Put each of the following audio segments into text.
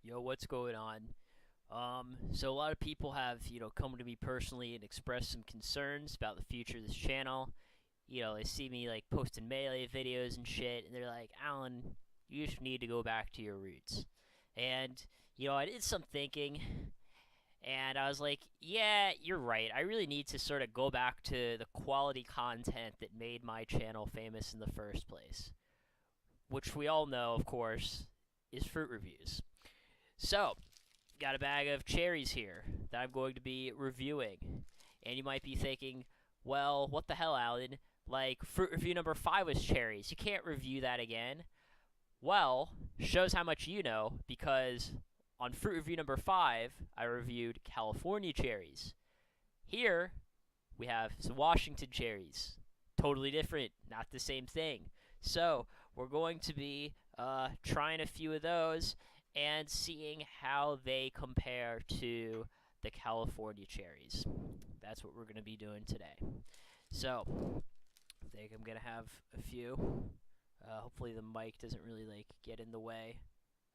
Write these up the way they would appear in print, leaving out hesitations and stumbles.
Yo, what's going on? So a lot of people have, come to me personally and expressed some concerns about the future of this channel. They see me like posting melee videos and shit, and they're like, Alan, you just need to go back to your roots. And, I did some thinking, and I was like, yeah, you're right. I really need to sort of go back to the quality content that made my channel famous in the first place, which we all know, of course, is fruit reviews. So, got a bag of cherries here that I'm going to be reviewing. And you might be thinking, well, what the hell, Alan? Like, fruit review number 5 was cherries. You can't review that again. Well, shows how much you know, because on fruit review number 5, I reviewed California cherries. Here, we have some Washington cherries. Totally different, not the same thing. So, we're going to be trying a few of those and seeing how they compare to the California cherries. That's what we're going to be doing today. So, I think I'm going to have a few. Hopefully the mic doesn't really get in the way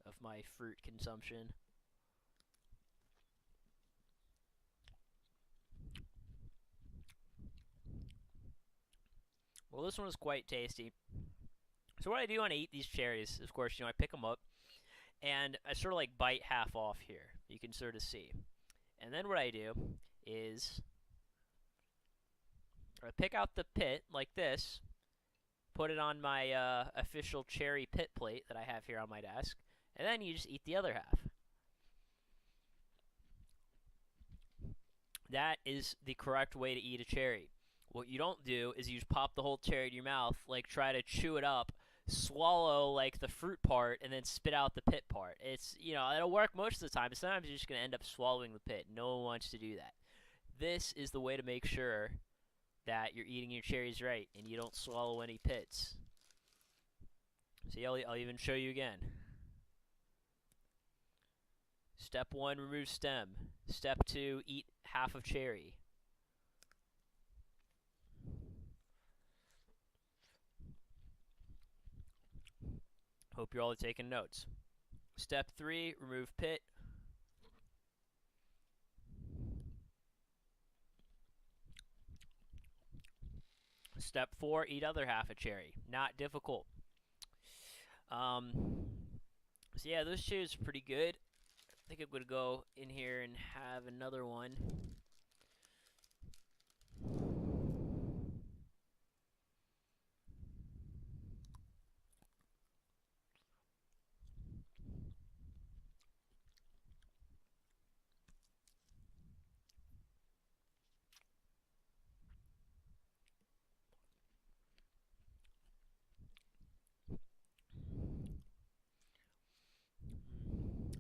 of my fruit consumption. Well, this one is quite tasty. So what I do when I eat these cherries, of course, I pick them up and I sort of bite half off here. You can sort of see. And then what I do is I pick out the pit like this, put it on my official cherry pit plate that I have here on my desk, and then you just eat the other half. That is the correct way to eat a cherry. What you don't do is you just pop the whole cherry in your mouth, try to chew it up, swallow the fruit part, and then spit out the pit part. It'll work most of the time, but sometimes you're just going to end up swallowing the pit. No one wants to do that. This is the way to make sure that you're eating your cherries right and you don't swallow any pits. See, I'll even show you again. Step 1, remove stem. Step 2, eat half of cherry. Hope you're all taking notes. Step 3, remove pit. Step 4, eat other half of cherry. Not difficult. So yeah, those cherries are pretty good. I think I'm going to go in here and have another one.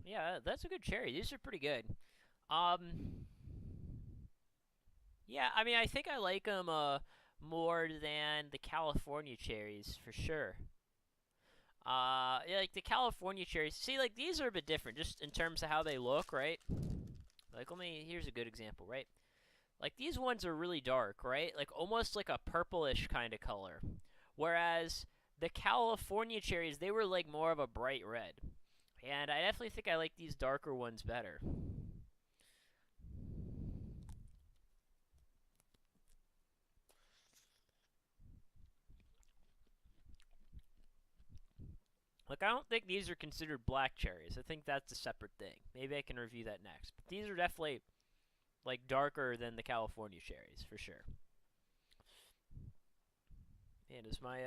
Yeah, that's a good cherry. These are pretty good. Yeah, I mean, I think I like them more than the California cherries for sure. Yeah, like the California cherries. See, these are a bit different, just in terms of how they look, right? Here's a good example, right? These ones are really dark, right? Almost like a purplish kind of color. Whereas the California cherries, they were more of a bright red. And I definitely think I like these darker ones better. I don't think these are considered black cherries. I think that's a separate thing. Maybe I can review that next. But these are definitely, darker than the California cherries, for sure. Man, is my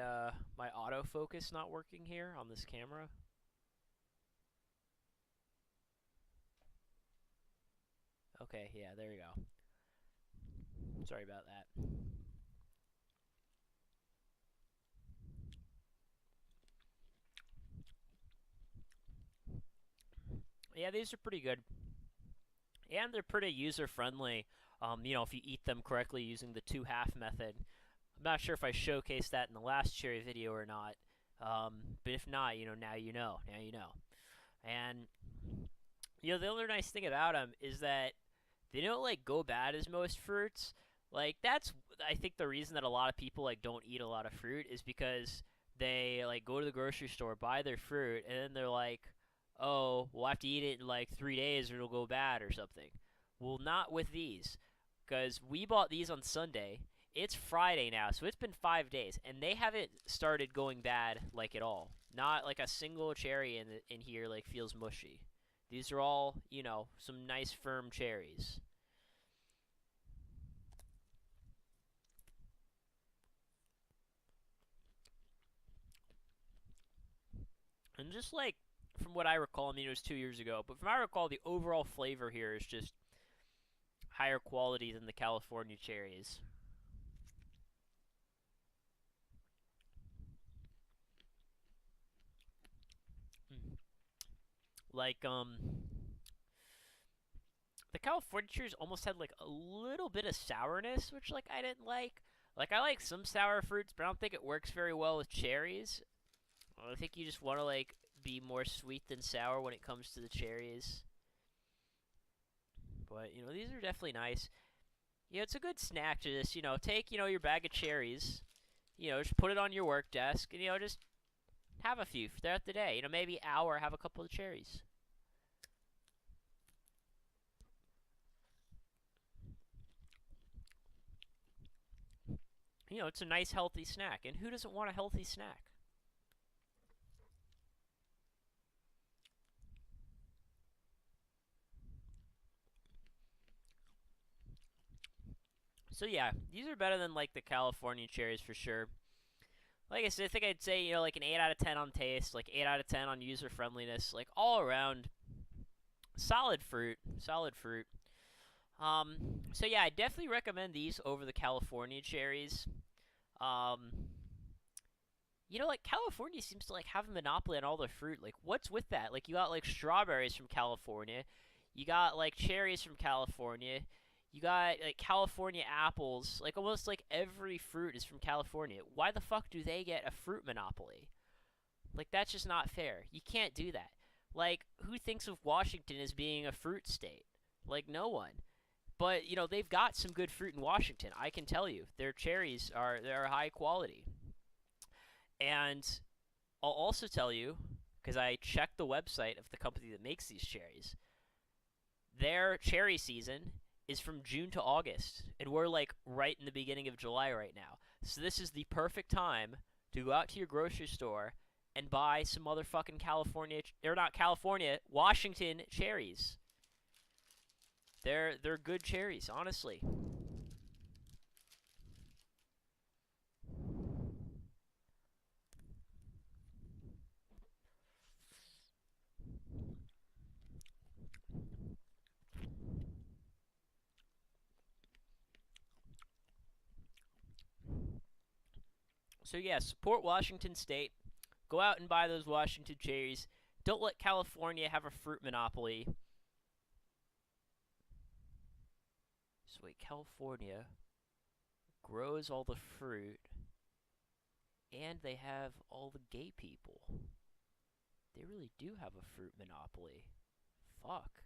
autofocus not working here on this camera? Okay, yeah, there you go. Sorry about that. Yeah, these are pretty good. And they're pretty user-friendly, if you eat them correctly using the two-half method. I'm not sure if I showcased that in the last cherry video or not, but if not, now you know. Now you know. And, the other nice thing about them is that they don't, go bad as most fruits. That's, I think, the reason that a lot of people, don't eat a lot of fruit is because they, go to the grocery store, buy their fruit, and then they're like, oh, we'll have to eat it in like 3 days or it'll go bad or something. Well, not with these, because we bought these on Sunday. It's Friday now, so it's been 5 days, and they haven't started going bad like at all. Not like a single cherry in here like feels mushy. These are all, some nice firm cherries. And just like from what I recall, I mean it was 2 years ago, but from what I recall, the overall flavor here is just higher quality than the California cherries. Mm. Like the California cherries almost had like a little bit of sourness, which like I didn't like. Like I like some sour fruits, but I don't think it works very well with cherries. I think you just want to like be more sweet than sour when it comes to the cherries. But these are definitely nice. It's a good snack to just take your bag of cherries, just put it on your work desk, and just have a few throughout the day. Maybe an hour, have a couple of cherries. It's a nice healthy snack, and who doesn't want a healthy snack? So yeah, these are better than like the California cherries for sure. Like I said, I think I'd say like an 8 out of 10 on taste, like 8 out of 10 on user friendliness, like all around solid fruit, solid fruit. Um, so yeah, I definitely recommend these over the California cherries. Um, like California seems to like have a monopoly on all the fruit. Like, what's with that? Like, you got like strawberries from California, you got like cherries from California, you got like California apples. Like, almost like every fruit is from California. Why the fuck do they get a fruit monopoly? Like, that's just not fair. You can't do that. Like, who thinks of Washington as being a fruit state? Like, no one. But they've got some good fruit in Washington. I can tell you, their cherries they're high quality. And I'll also tell you, because I checked the website of the company that makes these cherries, their cherry season is from June to August, and we're like right in the beginning of July right now. So this is the perfect time to go out to your grocery store and buy some motherfucking California, or not California, Washington cherries. They're good cherries, honestly. So yeah, support Washington State. Go out and buy those Washington cherries. Don't let California have a fruit monopoly. So wait, California grows all the fruit, and they have all the gay people. They really do have a fruit monopoly. Fuck.